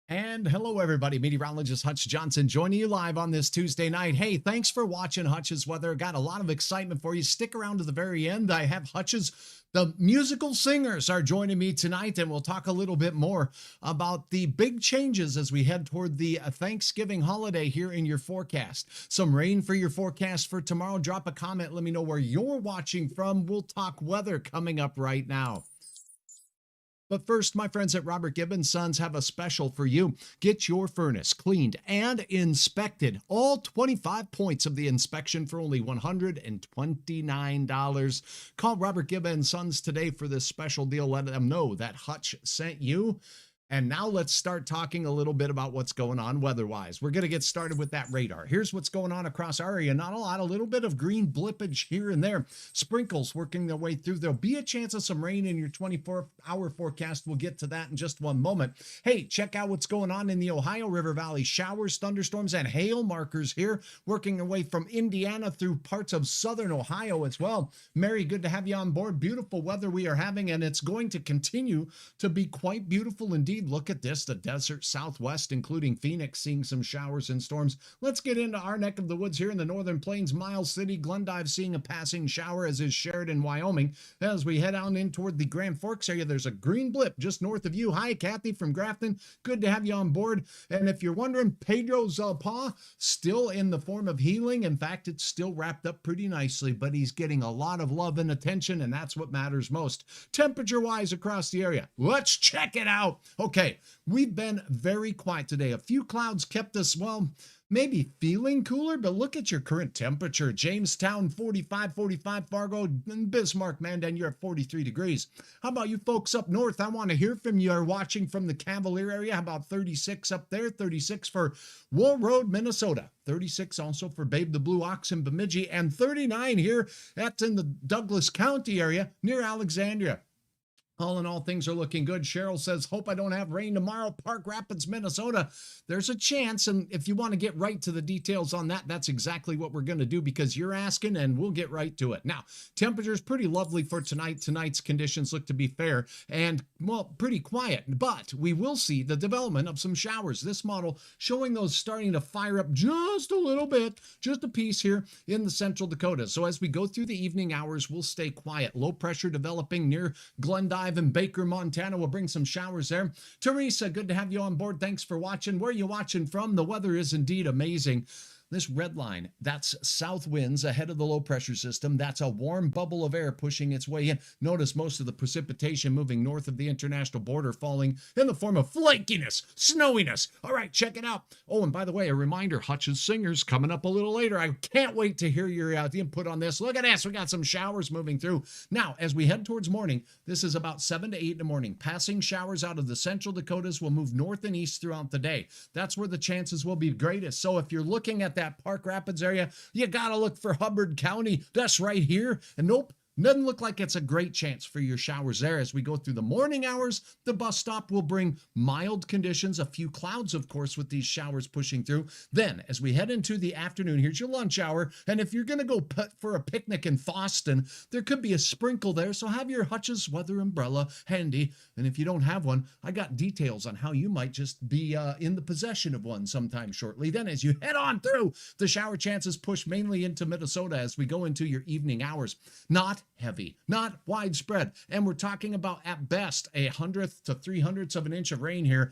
And hello, everybody. Meteorologist Hutch Johnson joining you live on this Tuesday night. Hey, thanks for watching Hutch's Weather. Got a lot of excitement for you. Stick around to the very end. I have Hutch's, the musical singers are joining me tonight, and we'll talk a little bit more about the big changes as we head toward the Thanksgiving holiday here in your forecast. Some rain for your forecast for tomorrow. Drop a comment. Let me know where you're watching from. We'll talk weather coming up right now. But first, my friends at Robert Gibbons Sons have a special for you. Get your furnace cleaned and inspected. All 25 points of the inspection for only $129. Call Robert Gibbons Sons today for this special deal. Let them know that Hutch sent you. And now let's start talking a little bit about what's going on weather-wise. We're going to get started with that radar. Here's what's going on across our area. Not a lot, a little bit of green blippage here and there. Sprinkles working their way through. There'll be a chance of some rain in your 24-hour forecast. We'll get to that in just one moment. Hey, check out what's going on in the Ohio River Valley. Showers, thunderstorms, and hail markers here, working their way from Indiana through parts of southern Ohio as well. Mary, good to have you on board. Beautiful weather we are having, and it's going to continue to be quite beautiful indeed. Look at this, the desert southwest, including Phoenix, seeing some showers and storms. Let's get into our neck of the woods here in the northern plains. Miles City, Glendive seeing a passing shower, as is Sheridan, Wyoming. As we head on in toward the Grand Forks area, there's a green blip just north of you. Hi, Kathy from Grafton. Good to have you on board. And if you're wondering, Pedro's paw still in the form of healing. In fact, it's still wrapped up pretty nicely, but he's getting a lot of love and attention, and that's what matters most. Temperature-wise across the area, let's check it out. Okay, we've been very quiet today. A few clouds kept us, well, maybe feeling cooler, but look at your current temperature. Jamestown, 45, Fargo, and Bismarck, Mandan, you're at 43 degrees. How about you folks up north? I want to hear from you. Are watching from the Cavalier area. How about 36 up there? 36 for Wool Road, Minnesota. 36 also for Babe the Blue Ox in Bemidji, and 39 here. That's in the Douglas County area near Alexandria. All in all, things are looking good. Cheryl says, hope I don't have rain tomorrow. Park Rapids, Minnesota. There's a chance, and if you want to get right to the details on that, that's exactly what we're going to do because you're asking, and we'll get right to it. Now, temperature's pretty lovely for tonight. Tonight's conditions look to be fair and, well, pretty quiet, but we will see the development of some showers. This model showing those starting to fire up just a little bit, just a piece here in the central Dakotas. So as we go through the evening hours, we'll stay quiet. Low pressure developing near Glendive and Baker, Montana. We'll bring some showers there. Teresa, good to have you on board. Thanks for watching. Where are you watching from? The weather is indeed amazing. This red line, that's south winds ahead of the low pressure system. That's a warm bubble of air pushing its way in. Notice most of the precipitation moving north of the international border, falling in the form of flakiness, snowiness. All right, check it out. Oh, and by the way, a reminder, Hutch's Singers coming up a little later. I can't wait to hear your input on this. Look at this. We got some showers moving through. Now, as we head towards morning, this is about 7 to 8 in the morning. Passing showers out of the central Dakotas will move north and east throughout the day. That's where the chances will be greatest. So if you're looking at that Park Rapids area, you got to look for Hubbard County. That's right here. And nope, doesn't look like it's a great chance for your showers there. As we go through the morning hours, the bus stop will bring mild conditions, a few clouds, of course, with these showers pushing through. Then, as we head into the afternoon, here's your lunch hour. And if you're going to go for a picnic in Boston, there could be a sprinkle there. So have your Hutch's weather umbrella handy. And if you don't have one, I got details on how you might just be in the possession of one sometime shortly. Then, as you head on through, the shower chances push mainly into Minnesota as we go into your evening hours. Not heavy, not widespread. And we're talking about at best 1/100th to 3/100ths of an inch of rain here.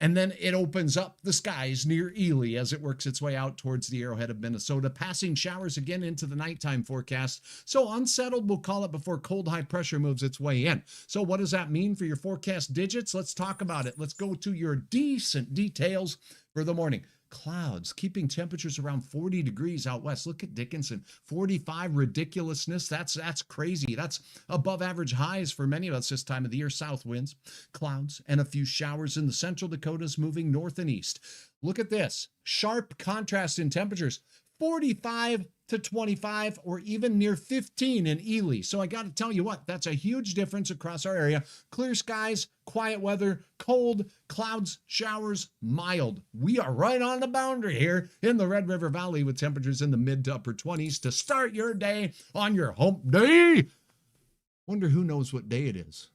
And then it opens up the skies near Ely as it works its way out towards the arrowhead of Minnesota, passing showers again into the nighttime forecast. So unsettled, we'll call it, before cold high pressure moves its way in. So what does that mean for your forecast digits? Let's talk about it. Let's go to your decent details for the morning. Clouds keeping temperatures around 40 degrees out west. Look at Dickinson, 45, ridiculousness. That's crazy. That's above average highs for many of us this time of the year. South winds, clouds, and a few showers in the central Dakotas moving north and east. Look at this sharp contrast in temperatures. 45 to 25 or even near 15 in Ely. So I got to tell you what, that's a huge difference across our area. Clear skies, quiet weather, cold, clouds, showers, mild. We are right on the boundary here in the Red River Valley with temperatures in the mid to upper 20s to start your day on your hump day. Wonder who knows what day it is.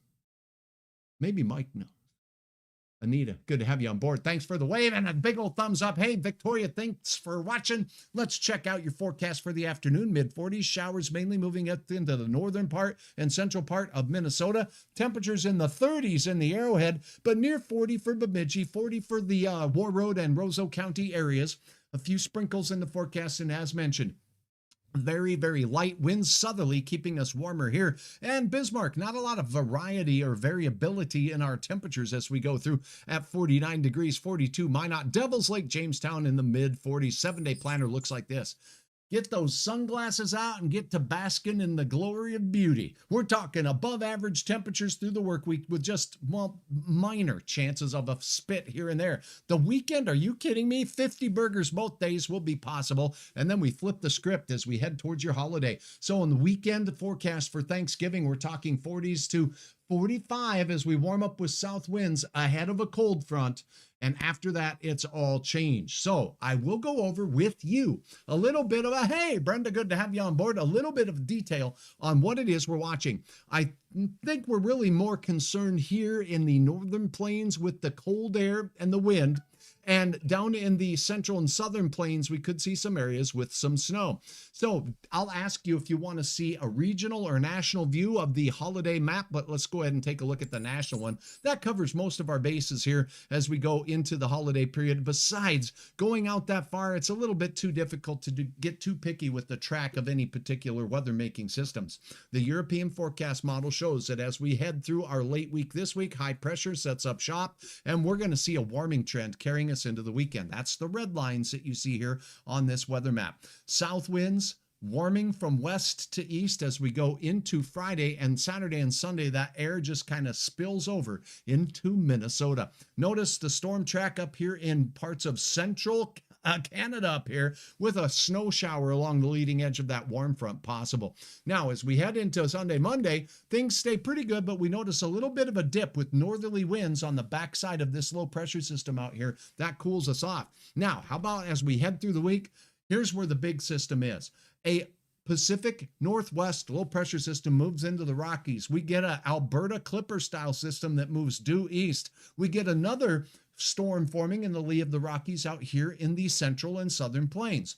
Maybe Mike knows. Anita, good to have you on board. Thanks for the wave and a big old thumbs up. Hey, Victoria, thanks for watching. Let's check out your forecast for the afternoon. Mid-40s, showers mainly moving up into the northern part and central part of Minnesota. Temperatures in the 30s in the Arrowhead, but near 40 for Bemidji, 40 for the Warroad and Roseau County areas. A few sprinkles in the forecast, and as mentioned, very, very light winds southerly, keeping us warmer here. And Bismarck, not a lot of variety or variability in our temperatures as we go through at 49 degrees, 42 Minot, Devils Lake, Jamestown in the mid 40s. 7-day planner looks like this. Get those sunglasses out and get to basking in the glory of beauty. We're talking above average temperatures through the work week with just, well, minor chances of a spit here and there. The weekend, are you kidding me? 50 burgers both days will be possible. And then we flip the script as we head towards your holiday. So on the weekend forecast for Thanksgiving, we're talking 40s to 45 as we warm up with south winds ahead of a cold front. And after that, it's all changed. So I will go over with you a little bit of a, hey, Brenda, good to have you on board, a little bit of detail on what it is we're watching. I think we're really more concerned here in the northern plains with the cold air and the wind. And down in the central and southern plains, we could see some areas with some snow. So I'll ask you if you want to see a regional or national view of the holiday map, but let's go ahead and take a look at the national one. That covers most of our bases here as we go into the holiday period. Besides, going out that far, it's a little bit too difficult to get too picky with the track of any particular weather-making systems. The European forecast model shows that as we head through our late week this week, high pressure sets up shop, and we're going to see a warming trend carrying us into the weekend. That's the red lines that you see here on this weather map. South winds warming from west to east as we go into Friday and Saturday and Sunday. That air just kind of spills over into Minnesota. Notice the storm track up here in parts of central Canada up here with a snow shower along the leading edge of that warm front possible. Now, as we head into Sunday, Monday, things stay pretty good, but we notice a little bit of a dip with northerly winds on the backside of this low pressure system out here. That cools us off. Now, how about as we head through the week? Here's where the big system is. A Pacific Northwest low pressure system moves into the Rockies. We get an Alberta Clipper style system that moves due east. We get another storm forming in the lee of the Rockies out here in the central and southern plains.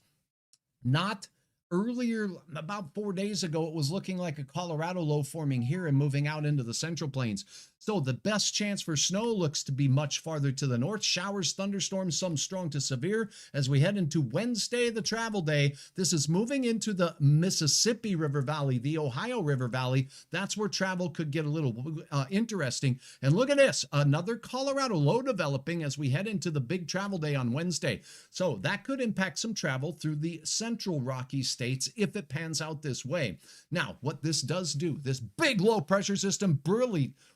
Not earlier, about 4 days ago, it was looking like a Colorado low forming here and moving out into the central plains. So the best chance for snow looks to be much farther to the north. Showers, thunderstorms, some strong to severe. As we head into Wednesday, the travel day, this is moving into the Mississippi River Valley, the Ohio River Valley. That's where travel could get a little interesting. And look at this, another Colorado low developing as we head into the big travel day on Wednesday. So that could impact some travel through the central Rocky states if it pans out this way. Now, what this does do, this big low pressure system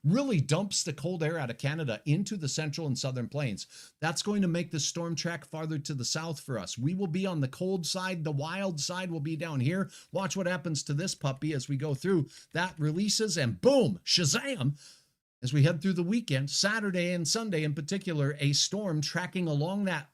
really dumps the cold air out of Canada into the central and southern plains. That's going to make the storm track farther to the south for us. We will be on the cold side. The wild side will be down here. Watch what happens to this puppy as we go through. That releases and boom, shazam. As we head through the weekend, Saturday and Sunday in particular, a storm tracking along that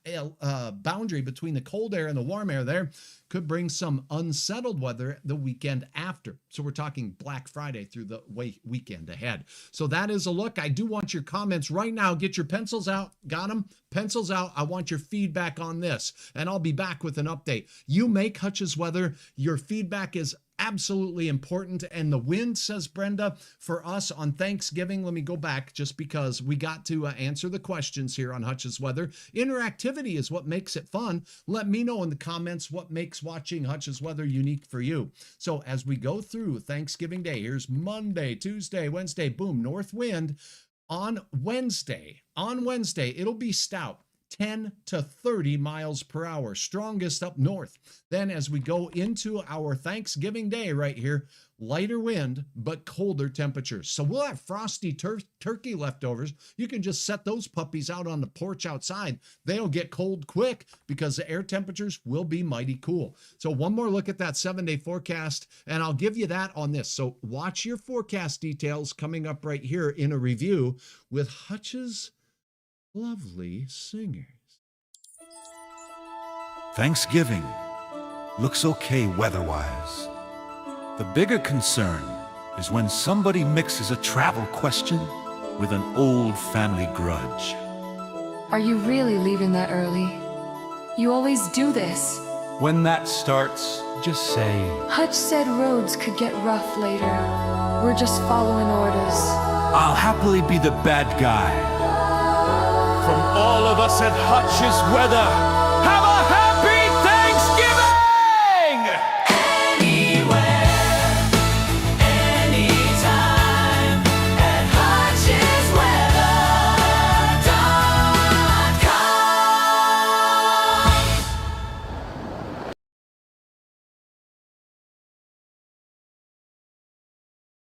boundary between the cold air and the warm air there could bring some unsettled weather the weekend after. So we're talking Black Friday through the weekend ahead. So that is a look. I do want your comments right now. Get your pencils out. Got them? Pencils out. I want your feedback on this, and I'll be back with an update. You make Hutch's weather. Your feedback is absolutely important. And the wind, says Brenda, for us on Thanksgiving, let me go back just because we got to answer the questions here on Hutch's weather. Interactivity is what makes it fun. Let me know in the comments what makes watching Hutch's weather unique for you. So as we go through Thanksgiving Day, here's Monday, Tuesday, Wednesday, boom, north wind. On Wednesday, it'll be stout. 10 to 30 miles per hour, strongest up north. Then as we go into our Thanksgiving Day right here, lighter wind, but colder temperatures. So we'll have frosty turkey leftovers. You can just set those puppies out on the porch outside. They'll get cold quick because the air temperatures will be mighty cool. So one more look at that 7-day forecast, and I'll give you that on this. So watch your forecast details coming up right here in a review with Hutch's lovely singers. Thanksgiving looks okay weather-wise. The bigger concern is when somebody mixes a travel question with an old family grudge. Are you really leaving that early? You always do this. When that starts, just say, Hutch said roads could get rough later. We're just following orders. I'll happily be the bad guy. From all of us at Hutch's Weather,